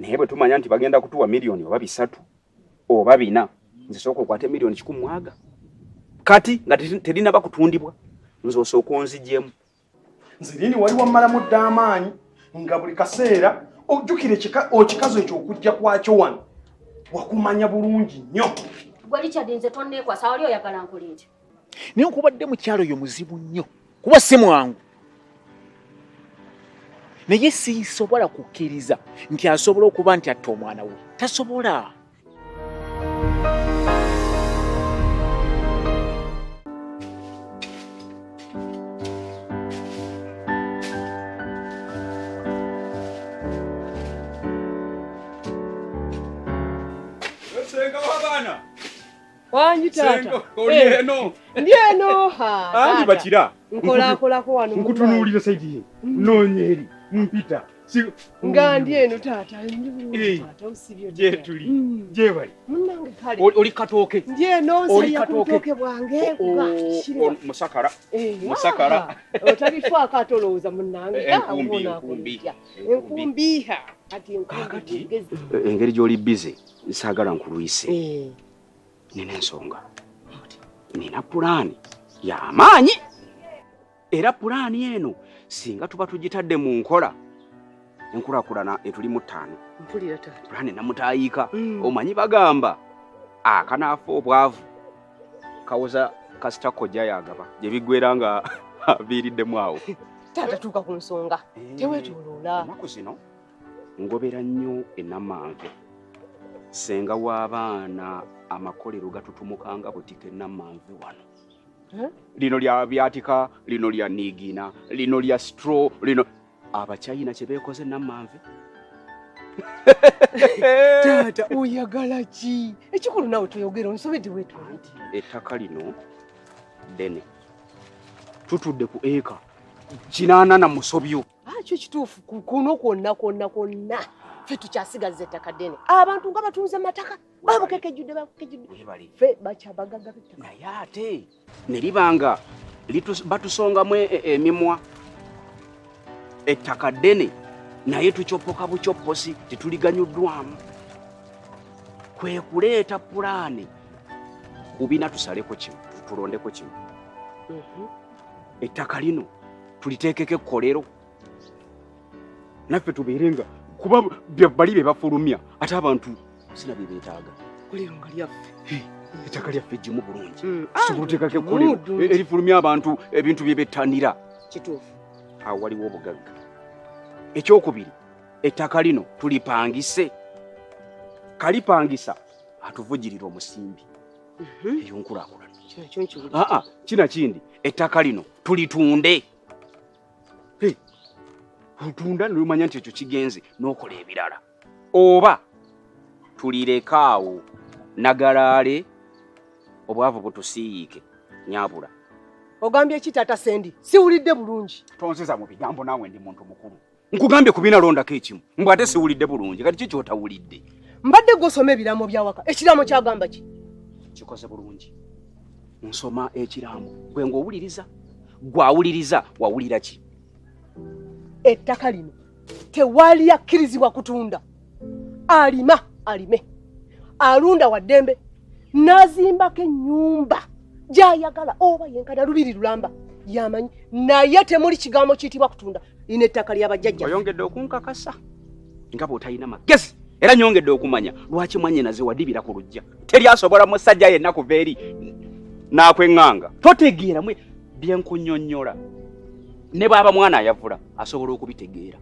Hebe tumanya nti bagenda kutuwa milioni oba 3 oba 4 nze soko kwate milioni 100 kati nga terina bakutundibwa nzo soko onzijemu nzirini wali wamala muddaamaanyi nga buli kaseera ojjukire okikazo ekyo okujja kwakyo wano wakumanya bulungi nnyo gwali kyadinze tonne kwa sawali oyagala nkuleete niyo kubadde mu kyalo yo muzibu nnyo kuba si mwangu naye sisobola kukkiriza nti asobola okuba nti atta omwana we tasobola. Senga wabana wanyi tata senga olieno ndieno ha andi bakira nkola ko wano nkutunuulira saidi nonyeri mpita nga ndieno tata tata usibyo je tuli je bali munange kale oli katoke ndieno nsaya kutoke bwange musakara musakara otabifa akatoloza munange enkumbiha ati engeri gy'oli busy nsagala nkulwise nina ensonga nina pulaani y'amaanyi era pulaani eno singa tuba tugitadde mu nkola enkulaakulana etulimu 5 pulaani namutaayika omanyi bagamba akanaafa obwavu kawoza kasita kojja yagaba gye biggwera nga aviiriddemu awo tata tuuka ku nsonga teweetooloola ennaku zino ngobera nnyo ennamanve senga w'abaana amakolero gatutumukanga butika ennamanve wano lino lya byatika lino lya nigina lino lya straw lino abachayina kye beekoze ennamanve tata oyagala ki ekikulu nawe toyogera onsobedde weetwaliti ettaka lino ddene tutudde ku eka 80 na musobyo kyo kituufu kuno kwonna ffe tukyasigaza ettaka ddene abantu nga batunze mataka babukekejjudde ffe bakyabagaga b'ettaka naye ate ne libanga batusongamu emimwa ettaka ddene naye tucoppoka bucopposi tetuliganyuddwamu kwe kuleeta pulaani kubina tusaleko kimu tulondeko kimu ettaka lino tuliteekeko ekkolero naffe tubeerenga kuba bali be bafulumya ate abantu sina bye beetaaga kolero nga lyaffe ettaka lyaffe eggimu bulungi tusobola oteekako ekkolero erifulumya abantu ebintu bye bettanira kituufu awo waliwo obugagga ekyokubiri ettaka lino tulipangise kalipangisa atuvugirira omusimbi eyo nkulaakulana kina kindi ettaka lino tulitunde otunda nolumanya nti ekyo kigenze n'okola ebirala oba tulireka nagalaale obwavu butusiiyike nyabula ogambye eki tata Sendi siwulidde bulungi tonseza mu bigambo naawe ndi muntu mukulu nkugambye kubinalondako ekimu mbw ate siwulidde bulungi kati kiki otawulidde mbadde gosoma ebiraamo byawaka ekiraamo kyagamba ki kikoze bulungi nsoma ekiraamo gwe ng'owuliriza gwawuliriza wawulira ki ettaka lino tewali yakkirizibwa kutunda alima alime alunda wa ddembe nazimbako ennyumba gyayagala oba yenkana lubiri lulamba yamanyi naye temuli kigambo kiyitibwa kutunda lino ettaka ly'abajjajja oyongedde okunkakasa nga bw'otalina magezi era nyongedde okumanya lwaki mwannyinaze wadibira ku lujja teryasobola musajja yenna kuva eri n'akweŋŋanga totegeera bye nkunnyonnyola ne baba mwana ayavula asobola okubitegeera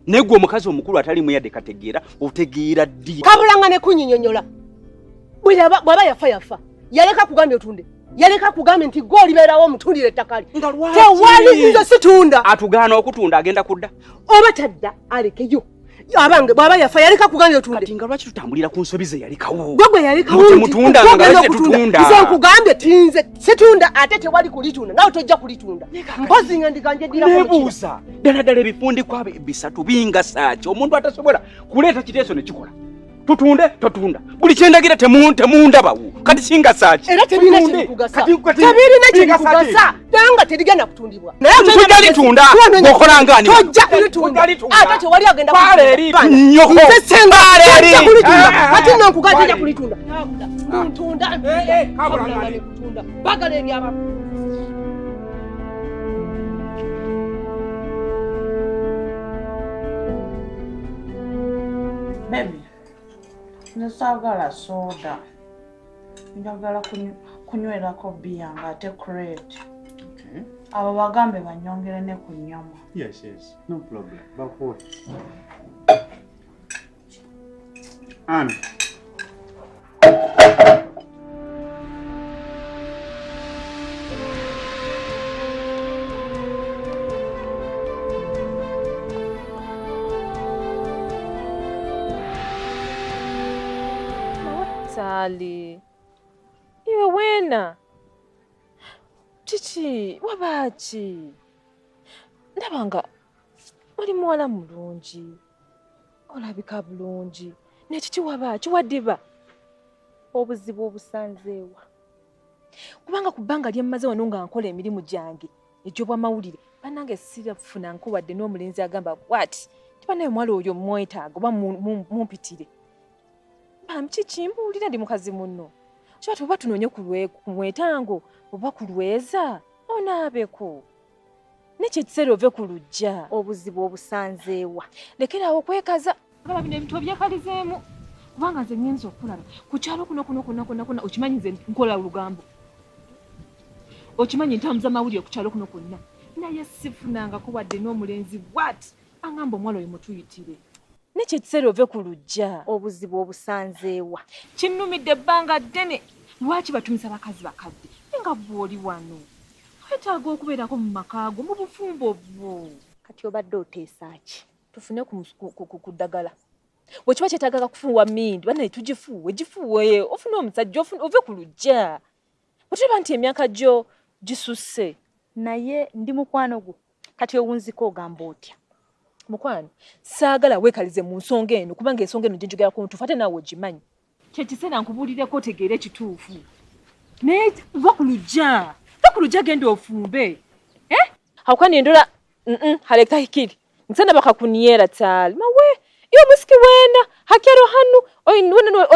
negwe omukazi omukulu atali muyadde kategeera otegeera ddi kabulanga ne kunyinyonyola bwaba yafa yaleka kugambye otunde yaleka kugambye nti gwe olibeerawo omutundire ettakali tewali nze situnda atugaana okutunda agenda kudda oba tadda alekeyo abange bwaba yafa yaleka kugambye otunde kati nga lwaki tutambulira ku nsobi ze yalekawo gwe yalekawo temutunda nga lwaki tetutunda nze nkugambye tinze situnda ate tewali kulitunda nawe tojja kulitunda mpozi nga ndiganje nebuuza ddala ebifundikwa bisatu bingasaaki omuntu atasobola kuleeta kiteeso ne kikola tutunde totunda buli kyendagira temundabawo kati singa saaki era tebirina kikugasa nanga terigenda kutundibwa tujja litunda bw'okola ngani tojja kulitunda ate tewali agenda nyoko kati nno nkugamba tojja kulitunda ntunda bagala ebyaba baby nesagala soda njagala kunywerako bia nga ate crate abo bagambe banyongere ne ku nyama. Yes, no problem. Bakwe Anne. Sali, iwe wena chichi wabachi ndabanga oli muwala mulungi olabika bulungi ne chichi wabachi wadiba obuzibu obusanzeewa kubanga kubanga lyemmaze wano nga nkola emirimu gyange ejobwa mawulire banange sirafuna nkuwadde n'omulenzi agamba bwati tibanaye mwala oyo mwetaaga oba mumpitire chichi mbuulira ndi mukazi munno kyati oba tunoonye ku mwetango oba ku lweza onaabeko nekyekiseera ove ku lujja obuzibu obusanzeewa lekerawo okwekaza agaba bino ebintu obyekalizeemu kubanga nze ngenza okulaba ku kyalo kuno okimanyi nze nkola olugambo okimanyi ntambuza mawulire ku kyalo kuno kwonna naye sifunangako wadde n'omulenzi bwati angamba omwala oyo mutuyitire nekyekiseera ove ku lujja obuzibu obusanzeewa kinnumidde ebbanga ddene lwaki batumisa bakazi bakadde nga bw'oli wano wetaaga okubeerako mu makaago mu bufumbo bwo kati obadde oteesaaki tufune ku ddagala bwe kiba kyetaagaga kufuuwa mindi banaye gifuuwe ofune omusajja ove ku lujja bwetulaba nti emyaka gyo gisusse naye ndi mukwano gwo kati owunziko ogamba otya mukwano saagala weekalize mu nsonga eno kubanga ensonga eno gyenjogerako ntuufu ate naawe ogimanyi kyekiseera nkubuulireko otegeere ekituufu naye va ku lujja genda ofumbe haukwani ndola haleka hikiri nsana bakakuniera tali mawe iyo musiki wena hakero hanu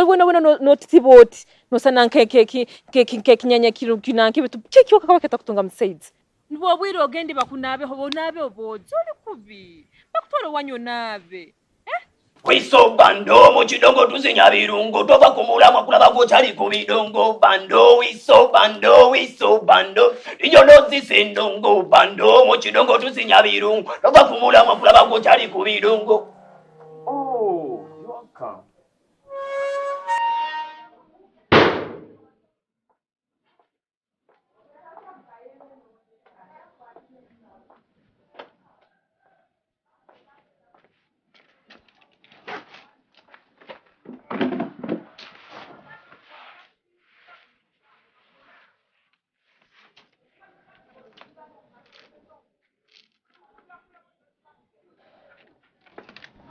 wena notiboti nosana nkekinyanya kinanke bitu kikiwa kakawa ketakutunga musaids nbo obwire ogende bakunabe obonabe obozi oli kubi bakutwala wanyo nabe Wiso bando mochidongo tuzinya birungo tova kumulamwa kulaba kuchali ku bidongo bando wiso bando inyono zisendongo bando mochidongo tuzinya birungo tova kumulamwa kulaba kuchali ku bidongo. Oh, you're welcome.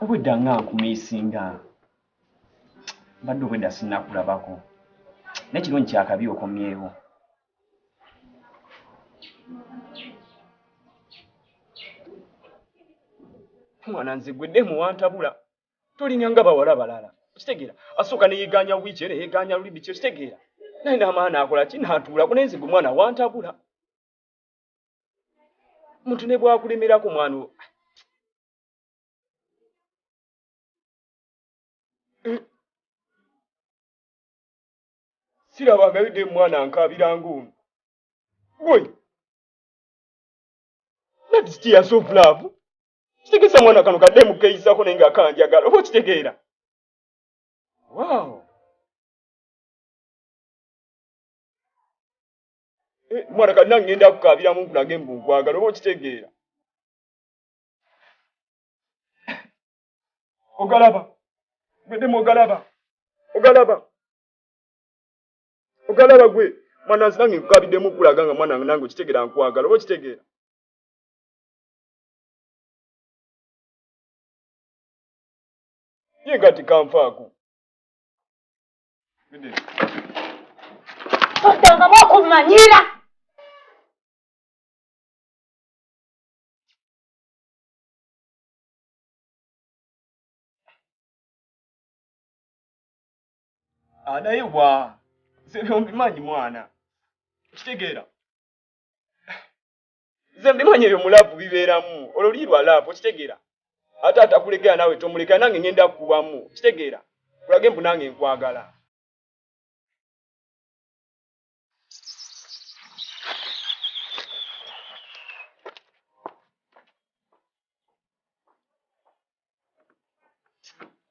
Obwedda nga nkumiisinga badde obwedda sinnakulabako nekirungi kyakabi okomyewo mwana nze gwedde muwantabula tolinga nga bawala balala okitegeera asooka neyeeganya wiiki era yeeganya luli biki okitegeera naye n'amaana akola ki n'atuulako naye nze gwe mwana wantabula muntu ne bwakulemerako mwana sirabanga yudde mwana nkaabira ng'ono gwe That is tears of love. Kitegesa mwana kano kadde mukeeyisako naye nga kanjagala. Oba okitegeera? Wow. Mwana kati nange ngenda kukaabiramu nkulage mbu nkwagala. Oba okitegeera? Ogalaba. Gwedemu ogalaba. Ogalaba gwe. Mwana nsi nange nkukaabiddemu kulaga nga mwana nange okitegeera nkwagala. Oba okitegeera? Ye kati kanfaako. Otanga bakumanyira. Naye bwa nze mbimanyi mwana. Okitegeera? Nze mbimanyi ebyo mulavu bibeeramu. Olwo lirwa laavu okitegeera? Ate atakulekera naawe tomulekera nange ngenda kukubamu. Okitegeera? Kulage mbu nange nkwagala.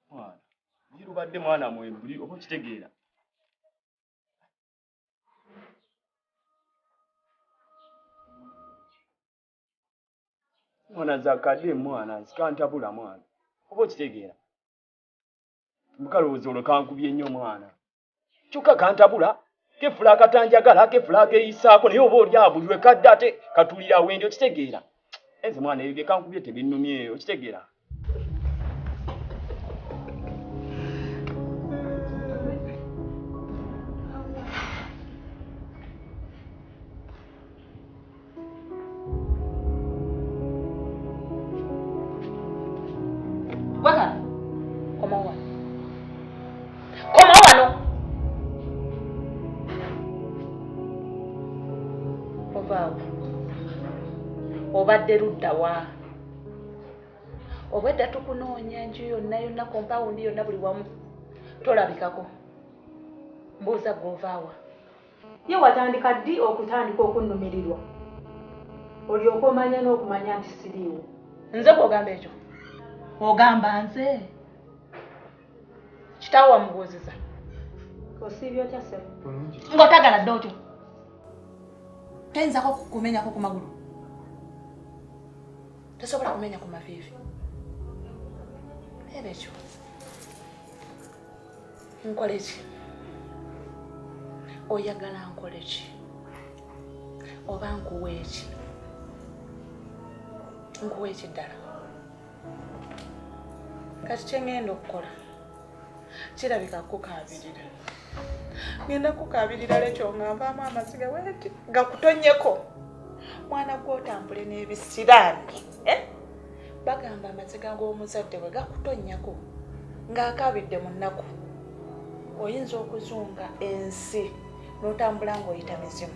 Mwana, lirubadde mwana mwembuli oba okitegeera? Mwana zakadde mwana nsikantabula mwana. Oba okitegeera? Mukalowooza olwo kankubye nnyo mwana. Kyokka kantabula, kefula akatanjagala, kefula akeeyisaako naye oba oli abulirwe kadde ate katulira wendi okitegeera? Enze mwana ebyo bye kankubye tebinnumye okitegeera? Waka, koma wano. Ovaawo. Obadde ludda wa? Obwedda tukunoonya enju yonna kompawundi yonna buli wamu. Tolabikako. Mbuuza gw'ovaawa. Ye watandika ddi okutandika okunnumirirwa? Olyoka omanya n'okumanya nti siriiwo. Nze bw'ogamba ekyo? Ogamba nze? Kitaawo wamubuuziza. Osiibye otya ssebo? Ng'otagala dde otyo. Tayinzako kumenyako ku magulu. Tosobola kumenya ku maviivi. Era ekyo. Nkole ki? Oyagala nkole ki? Oba nkuwe ki? Nkuwe ki ddala? Kati kye ngenda okukola kirabika kukaabirira. Ngenda kukaabirira lekyo nga nvaamu amaziga weeti gakutonnyeko. Mwana gw'otambule n'ebisiraani. Bagamba amaziga g'omuzadde bwe gakutonnyako ng'akaabidde mu nnaku. Oyinza okuzunga ensi n'otambula ng'oyita mizimu.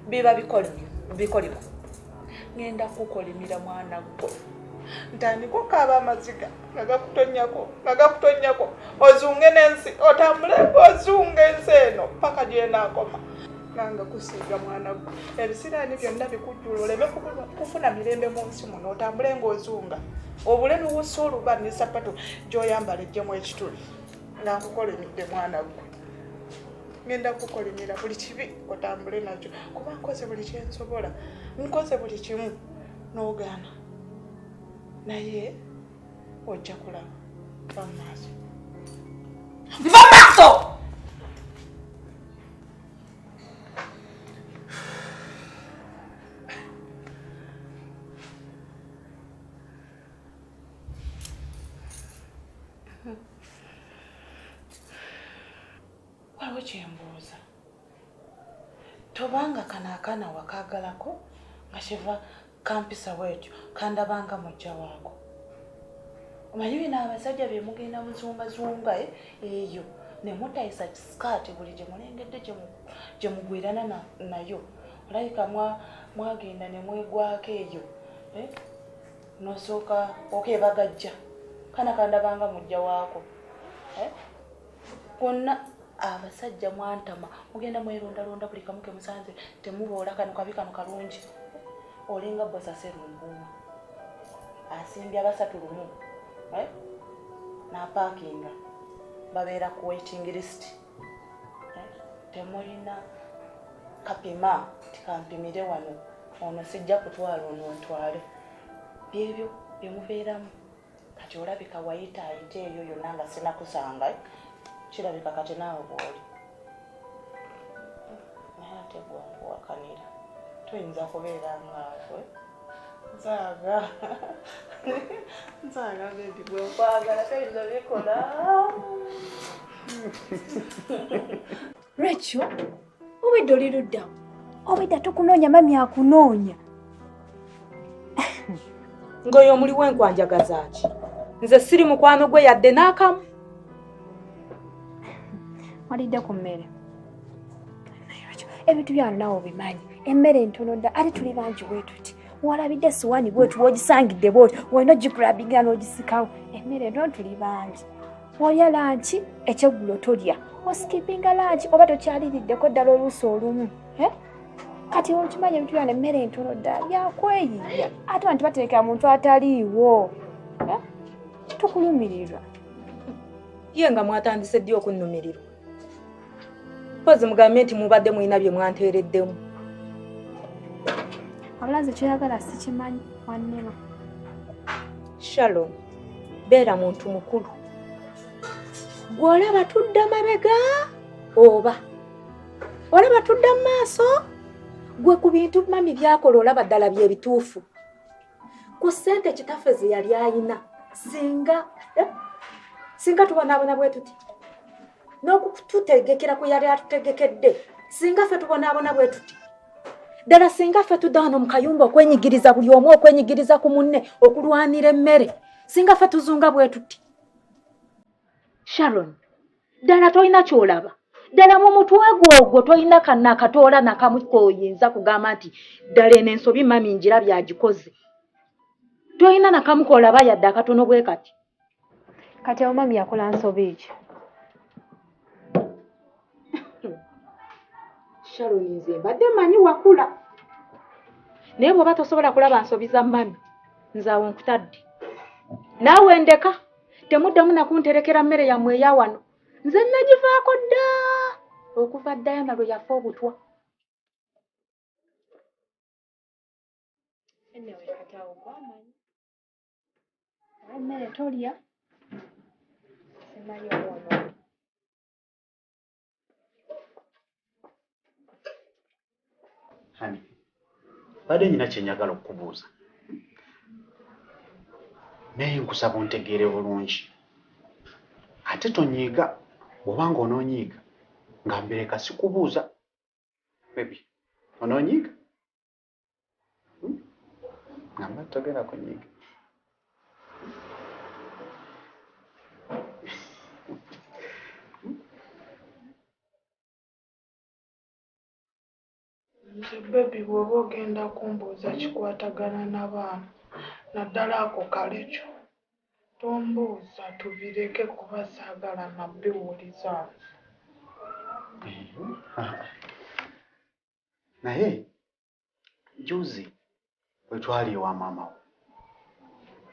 Biba bikolimo. Ngenda kukolimira mwana gwo. Ntandika okaaba amaziga nga gakutonnyako. Ozunge n'ensi otambule ozunga ensi eno paka gy'enaakoma. Nanga kusiiga mwana gwo. Ebisiraani byonna bikujjula oleme kufuna mirembe mu nsi muno otambule ng'ozunga. Obule n'owussa oluba ne sapatu gy'oyambala ejjemu ekituli. Nga nkukolimidde mwana gwo. Ngenda kukolimira buli kibi otambule nakyo. Kuba nkoze buli kye nsobola. Nkoze buli kimu n'ogaana. Naye ojja kulaba. Va mu maaso. Va mu maaso! Waliwo kyembuuza. Tobanga kanaakana wakaagalako nga kiva kampisa bwetyo kandabanga mujja waako. Omanyi bino abasajja bye mugenda muzungazunga eyo ne mutayisa sikaati buli gye mulengedde gye mugwirana nayo. Olabika mwagenda ne mwegwako eyo. Nosooka okebagajja. Kana kandabanga mujja waako. Konna abasajja mwantama mugenda mwerondalonda buli kamu ke musanze temuboola kano kabi kano kalungi. olinga bosa serumbuuma asimbye abasatu lumu n'apaakinga babeera ku waiting list temulina kapima tikampimire wano ono sijja kutwala ono ntwale byebyo byemubeeramu kati olabika wayitaayita eyo yonna nga sinakusanga kirabika kati naawe bw'oli naye ate gwankuwakanira toyinza kubeera ngaakwe nzaaga bebi bwenkwagala toyinza bikola Rachel, obedde oli luddawo obedda tukunoonya mami akunoonya ng'oyo omuliwo enkwanjagaza ki nze siri mukwano gwe yadde n'akamu walidde ku mmere ebintu byano nawe obimanyi emmere entono dda ate tuli bangi bwe tuti walabidde siwaani bwetu wogisangidde bwoti olina ogikulabingira n'ogisikawo emmere ntono tuli bangi olya lanki ekyeggulo tolya osikipinga lanki oba tokyaliriddeko ddala oluusi olumu kati okimanyi ebintu byano emmere entono ddala byakweyiya ate wanti baterekera muntu ataliiwo tukulumirirwa ye nga mwatandise ddi okunnumirirwa pozi mugambe nti mubadde mulina bye mwanteereddemu abulazi kyoyagala sikimanyi wannema Shalom beera muntu mukulu gw'olaba tudda mabega oba olaba tudda mu maaso gwe ku bintu mami byakola olaba ddala bye bituufu ku ssente kitaffe ze yali ayina singa tubonaabona bwe tuti n'okututegekera ku yali atutegekedde singa ffe tubonaabona bwe tuti ddala singa ffe tudda wano mu kayumba okwenyigiriza buli omu okwenyigiriza ku munne okulwanira emmere singa ffe tuzunga bwe tuti Sharon ddala tolina kyolaba ddala mu mutwe gwogwo tolina kanna katoola nakamu koyinza kugamba nti ddala eno ensobi mami njira byagikoze tolina nakamu kolaba yadde akatono bwe kati kati awo mami yakola nsobi ki Sharon nze mbadde mmanyi wakula naye bw'oba tosobola kulaba nsobi za mami nze awo nkutadde naawe ndeka temuddamu nakunterekera mmere yammwe eya wano nze nagivaako dda okuva Diana lwe yafa obutwa emmere tolya simanyi olwono Hani, badde nyina kye njagala okukubuuza naye nkusaba ontegeere bulungi ate tonyiiga bw'obanga onoonyiiga nga mbireka sikubuuza bebi onoonyiiga ngamba togenda kunyiiga nze bebi bw'oba ogenda kumbuuza kikwatagana n'abaana naddala ako kalekyo tombuuza tubireke kuba saagala nabbiwuliza naye juzi bwe twali ewa maama wo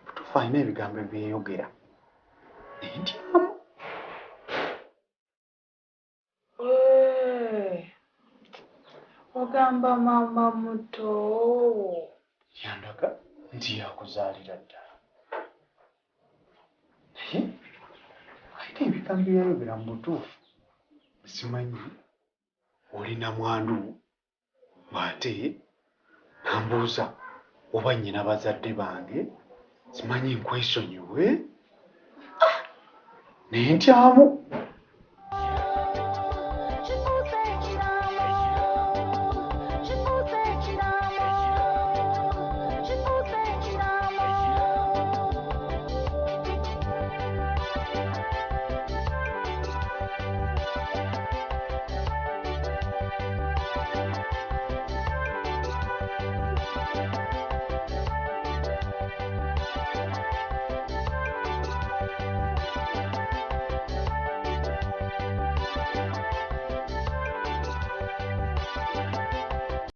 butuufu alina ebigambo ebyeyogera naye ntyamu ogamba maama muto yandaga nti yakuzaalira ddala naye alina ebigambo byeyogera mu butuufu simanyi olina mwandu ate nambuuza oba nnyina bazadde bange simanyi nkwesonyiwe naye ntyamu